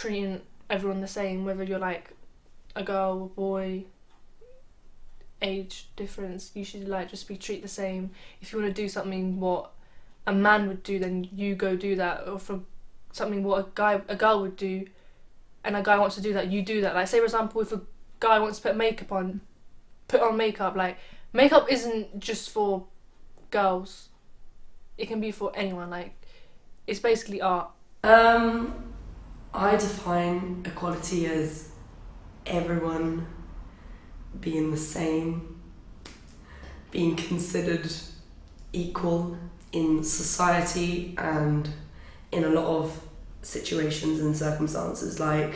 treating everyone the same, whether you're like a girl, boy, age difference. You should like just be treated the same. If you want to do something what a man would do, then you go do that. Or for something what a girl would do, and a guy wants to do that, you do that. Like say for example, if a guy wants to put on makeup. Like makeup isn't just for girls. It can be for anyone. Like it's basically art. I define equality as everyone being the same, being considered equal in society and in a lot of situations and circumstances, like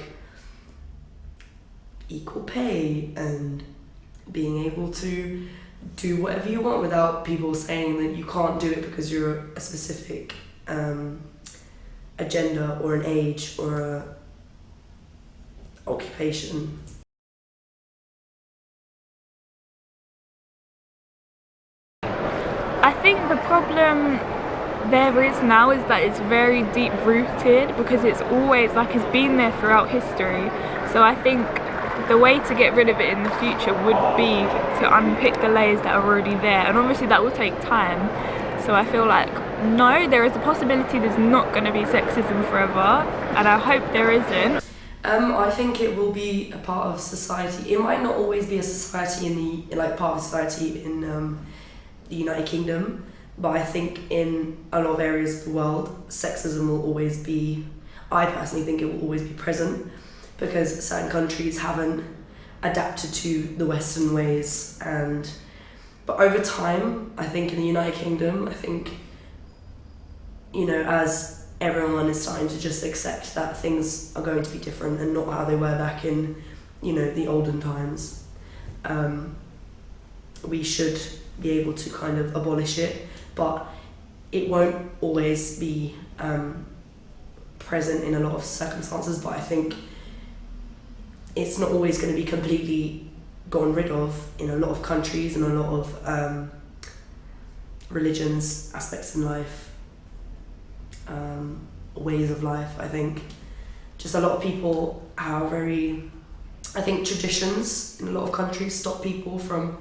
equal pay and being able to do whatever you want without people saying that you can't do it because you're a specific a gender or an age or a occupation. I think the problem there is now is that it's very deep rooted, because it's always like it's been there throughout history. So I think the way to get rid of it in the future would be to unpick the layers that are already there, and obviously that will take time. So I feel like no, there is a possibility there's not going to be sexism forever, and I hope there isn't. I think it will be a part of society. It might not always be a society part of society in the United Kingdom, but I think in a lot of areas of the world, sexism will always be, I personally think it will always be present, because certain countries haven't adapted to the Western ways. But over time, I think in the United Kingdom, I think, as everyone is starting to just accept that things are going to be different and not how they were back in, the olden times, we should be able to kind of abolish it, but it won't always be present in a lot of circumstances. But I think it's not always going to be completely gone rid of in a lot of countries and a lot of religions, aspects in life, ways of life. I think just a lot of people are I think traditions in a lot of countries stop people from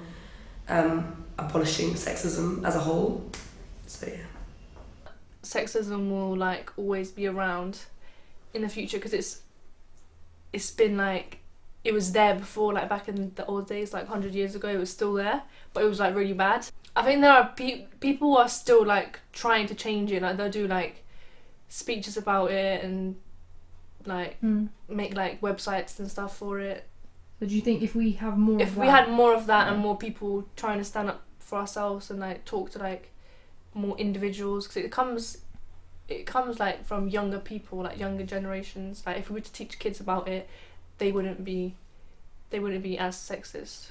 abolishing sexism as a whole. So yeah. Sexism will like always be around in the future, because it's been like, it was there before, like back in the old days, like 100 years ago, it was still there, but it was like really bad. I think there are people are still like trying to change it. Like they'll do like speeches about it and like make like websites and stuff for it. So do you think if we have more if of we that, had more of that and more people trying to stand up for ourselves and like talk to like more individuals, because it comes like from younger people, like younger generations. Like if we were to teach kids about it, they wouldn't be as sexist.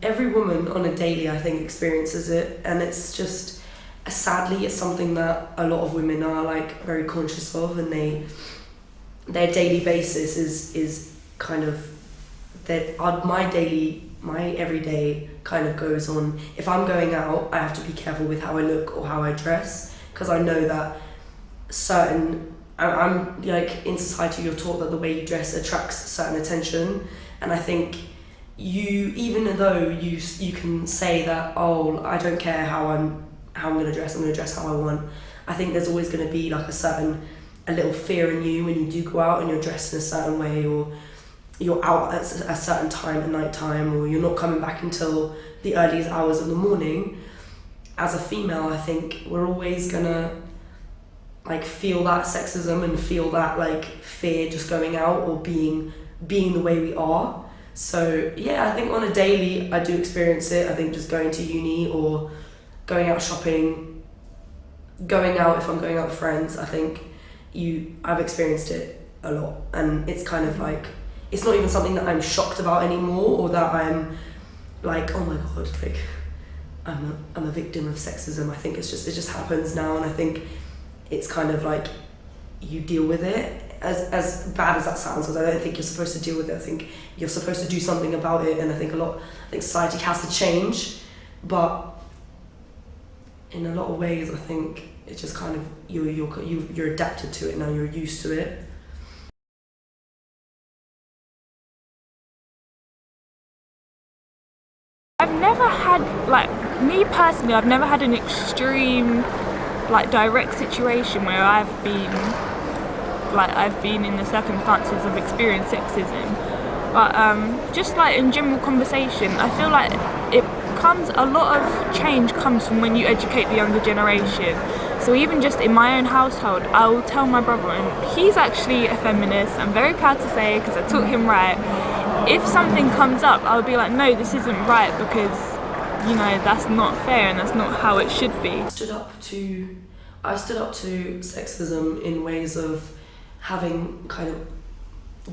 Every woman on a daily, I think, experiences it, and it's just, sadly, it's something that a lot of women are like very conscious of, and their daily basis is kind of that. My everyday kind of goes on. If I'm going out, I have to be careful with how I look or how I dress, because I know that I'm like, in society you're taught that the way you dress attracts certain attention, and I think even though you can say that, oh, I don't care how I'm gonna dress, I'm gonna dress how I want, I think there's always gonna be like a little fear in you when you do go out and you're dressed in a certain way, or you're out at a certain time at night time, or you're not coming back until the earliest hours of the morning. As a female, I think we're always gonna like feel that sexism and feel that like fear just going out or being the way we are. So yeah, I think on a daily I do experience it. I think just going to uni or going out shopping, going out if I'm going out with friends, I think I've experienced it a lot, and it's kind of like, it's not even something that I'm shocked about anymore, or that I'm like, oh my god, like I'm a victim of sexism. I think it just happens now, and I think it's kind of like you deal with it, as bad as that sounds, because I don't think you're supposed to deal with it. I think you're supposed to do something about it, and I think society has to change, but in a lot of ways, I think it's just kind of you're adapted to it now. You're used to it. I've never had, like, me personally, I've never had an extreme, like, direct situation where I've been in the circumstances of experienced sexism. But just like in general conversation, I feel like a lot of change comes from when you educate the younger generation. So even just in my own household, I will tell my brother, and he's actually a feminist, I'm very proud to say, because I taught him right. If something comes up, I'll be like, no, this isn't right, because, you know, that's not fair and that's not how it should be. I've stood up to sexism in ways of having kind of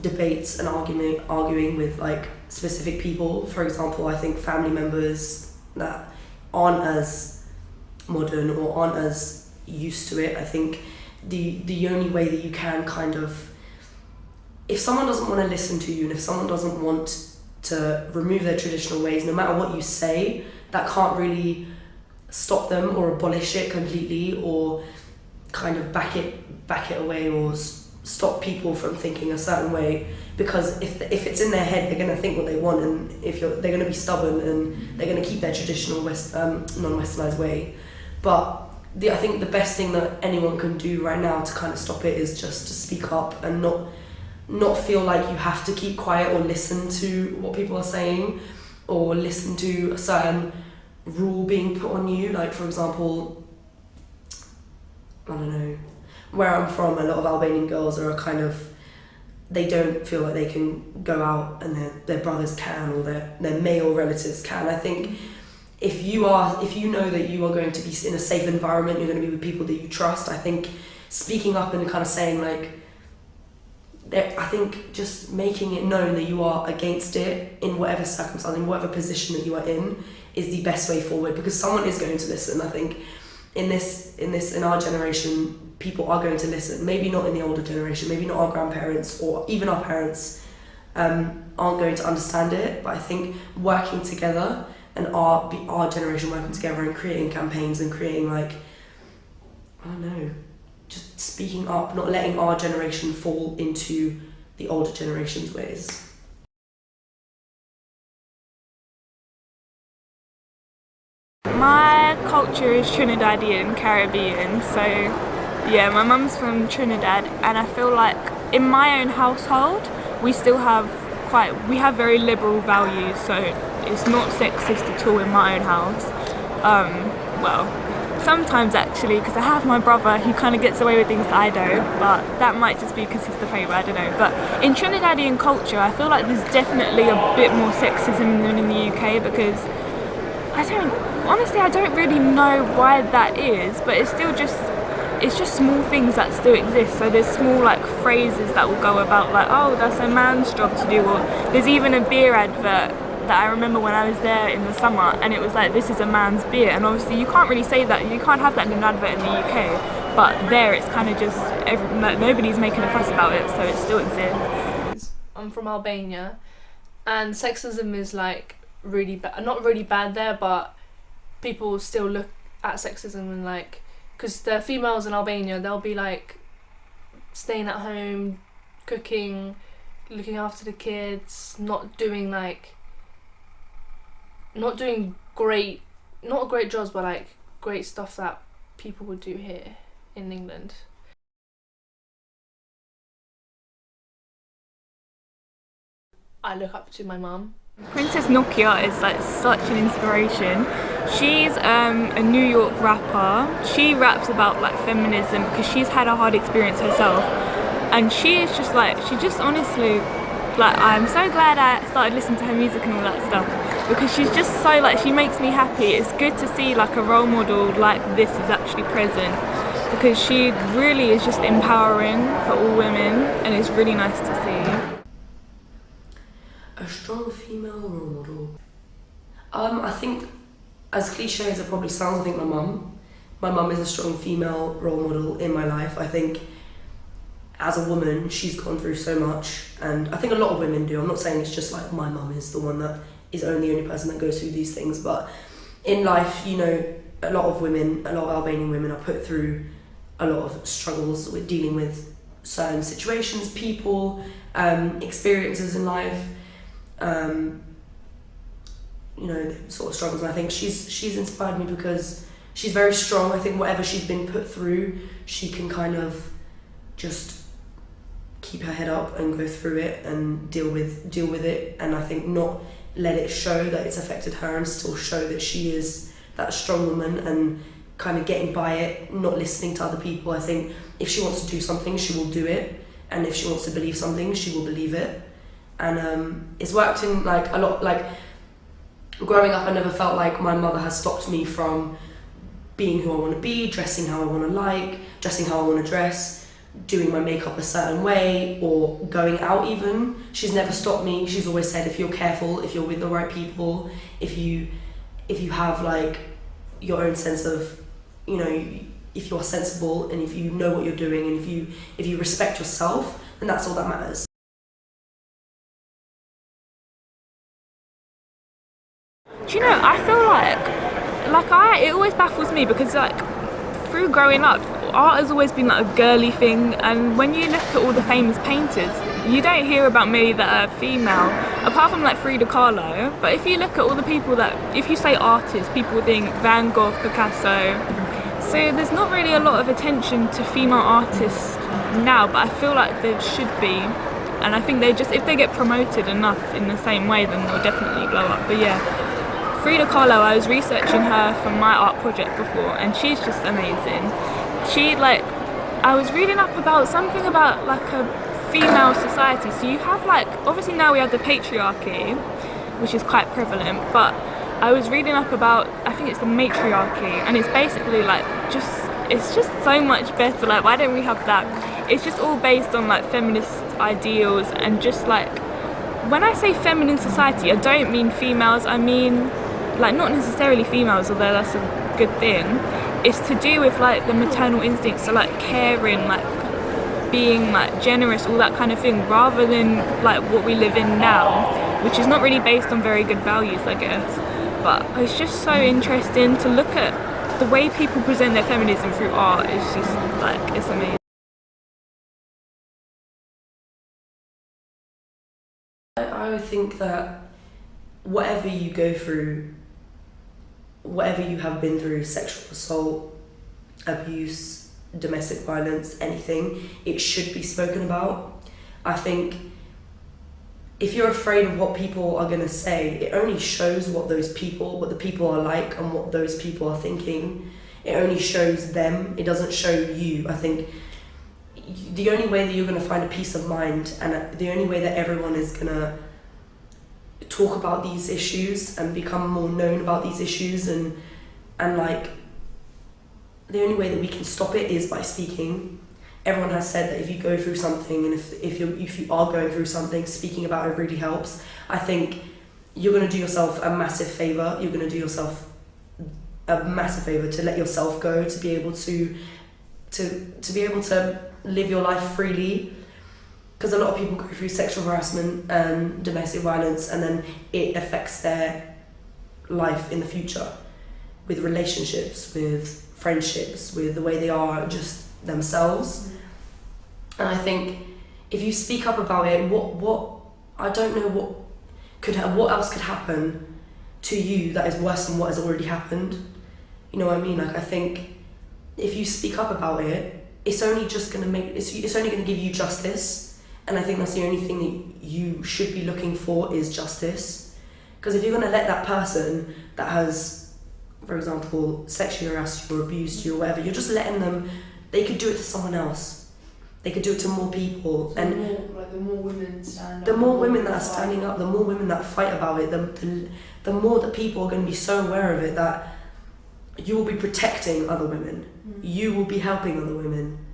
debates and arguing with like specific people. For example, I think family members that aren't as modern or aren't as used to it. I think the only way that you can kind of, if someone doesn't want to listen to you and if someone doesn't want to remove their traditional ways, no matter what you say, that can't really stop them or abolish it completely or kind of back it away or stop people from thinking a certain way, because if it's in their head, they're going to think what they want, and they're going to be stubborn and they're going to keep their traditional non-westernized way. But I think the best thing that anyone can do right now to kind of stop it is just to speak up and not feel like you have to keep quiet or listen to what people are saying or listen to a certain rule being put on you. Like, for example, I don't know, where I'm from, a lot of Albanian girls are kind of, they don't feel like they can go out and their brothers can, or their male relatives can. I think if you know that you are going to be in a safe environment, you're going to be with people that you trust, I think speaking up and kind of saying like, I think just making it known that you are against it in whatever circumstance, in whatever position that you are in, is the best way forward, because someone is going to listen. I think in our generation, people are going to listen. Maybe not in the older generation, maybe not our grandparents or even our parents aren't going to understand it, but I think working together and our generation working together and creating campaigns and creating, like, I don't know, just speaking up, not letting our generation fall into the older generation's ways. My culture is Trinidadian, Caribbean, so yeah, my mum's from Trinidad, and I feel like in my own household we have very liberal values, so it's not sexist at all in my own house. Well, sometimes actually, because I have my brother, he kind of gets away with things that I don't, but that might just be because he's the favourite, I don't know. But in Trinidadian culture, I feel like there's definitely a bit more sexism than in the UK, because I don't really know why that is, but it's just small things that still exist. So there's small like phrases that will go about like, oh, that's a man's job to do, or there's even a beer advert that I remember when I was there in the summer, and it was like, this is a man's beer, and obviously you can't really say that, you can't have that in an advert in the UK, but there it's kind of just, nobody's making a fuss about it, so it still exists. I'm from Albania, and sexism is like really bad, not really bad there, but people still look at sexism and like, because the females in Albania, they'll be like staying at home, cooking, looking after the kids, not doing great jobs, but like great stuff that people would do here in England. I look up to my mum. Princess Nokia is like such an inspiration. She's a New York rapper. She raps about like feminism because she's had a hard experience herself, and she just honestly, like, I'm so glad I started listening to her music and all that stuff, because she's just so, like, she makes me happy. It's good to see like a role model like this is actually present, because she really is just empowering for all women, and it's really nice to see. A strong female role model. I think, as cliche as it probably sounds, I think my mum is a strong female role model in my life. I think as a woman, she's gone through so much, and I think a lot of women do. I'm not saying it's just like my mum is the one that is the only person that goes through these things, but in life, you know, a lot of Albanian women are put through a lot of struggles with dealing with certain situations, people, experiences in life, sort of struggles. And I think she's inspired me because she's very strong. I think whatever she's been put through, she can kind of just keep her head up and go through it and deal with it. And I think not let it show that it's affected her, and still show that she is that strong woman and kind of getting by it, not listening to other people. I think if she wants to do something, she will do it, and if she wants to believe something, she will believe it. And it's worked in like a lot. Like growing up, I never felt like my mother has stopped me from being who I want to be, dressing how I want to dressing how I want to dress, doing my makeup a certain way, or going out even. She's never stopped me. She's always said, if you're careful, if you're with the right people, if you have like your own sense of, if you're sensible and if you know what you're doing and if you respect yourself, then that's all that matters. Do you know, I feel it always baffles me because like through growing up, art has always been like a girly thing, and when you look at all the famous painters, you don't hear about many that are female, apart from like Frida Kahlo. But if you look at all the people if you say artists, people think Van Gogh, Picasso. So there's not really a lot of attention to female artists now, but I feel like there should be. And I think if they get promoted enough in the same way, then they'll definitely blow up. But yeah, Frida Kahlo, I was researching her for my art project before, and she's just amazing. I was reading up about something about like a female society. So you have obviously now we have the patriarchy, which is quite prevalent, but I was reading up about, I think it's the matriarchy, and it's basically it's just so much better. Like, why don't we have that? It's just all based on like feminist ideals, and just like, when I say feminine society, I don't mean females, I mean like not necessarily females, although that's a good thing. It's to do with like the maternal instincts, so like caring, like being like generous, all that kind of thing, rather than like what we live in now, which is not really based on very good values, I guess. But it's just so interesting to look at the way people present their feminism through art. It's just like, it's amazing. I would think that whatever you go through, whatever you have been through, sexual assault, abuse, domestic violence, anything, it should be spoken about. I think if you're afraid of what people are going to say, it only shows what the people are like and what those people are thinking. It only shows them, it doesn't show you. I think the only way that you're going to find a peace of mind, and the only way that everyone is going to talk about these issues and become more known about these issues, and like the only way that we can stop it is by speaking. Everyone has said that if you go through something, and if you are going through something, speaking about it really helps. I think you're going to do yourself a massive favor. You're going to do yourself a massive favor to let yourself go, to be able to be able to live your life freely. Because a lot of people go through sexual harassment and domestic violence, and then it affects their life in the future, with relationships, with friendships, with the way they are just themselves. And I think if you speak up about it, what I don't know what else could happen to you that is worse than what has already happened. You know what I mean? Like, I think if you speak up about it, it's only just gonna it's only gonna give you justice. And I think that's the only thing that you should be looking for, is justice. Because if you're gonna let that person that has, for example, sexually harassed you or abused you or whatever, you're just letting them, they could do it to someone else. They could do it to more people. So and the more women stand up. The more women that are standing up, the more women that fight about it, the more that people are going to be so aware of it that you will be protecting other women. You will be helping other women.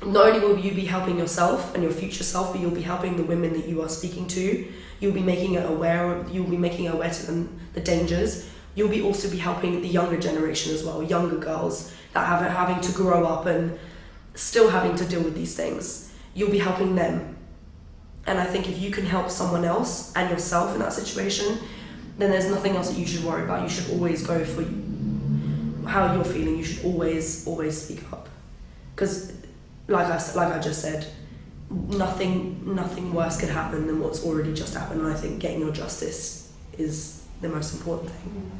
Not only will you be helping yourself and your future self, but you'll be helping the women that you are speaking to. You'll be making it aware to them the dangers. You'll be also be helping the younger generation as well, younger girls that having to grow up and still having to deal with these things. You'll be helping them. And I think if you can help someone else and yourself in that situation, then there's nothing else that you should worry about. You should always go for how you're feeling, you should always speak up, because like I just said, nothing worse could happen than what's already just happened, and I think getting your justice is the most important thing.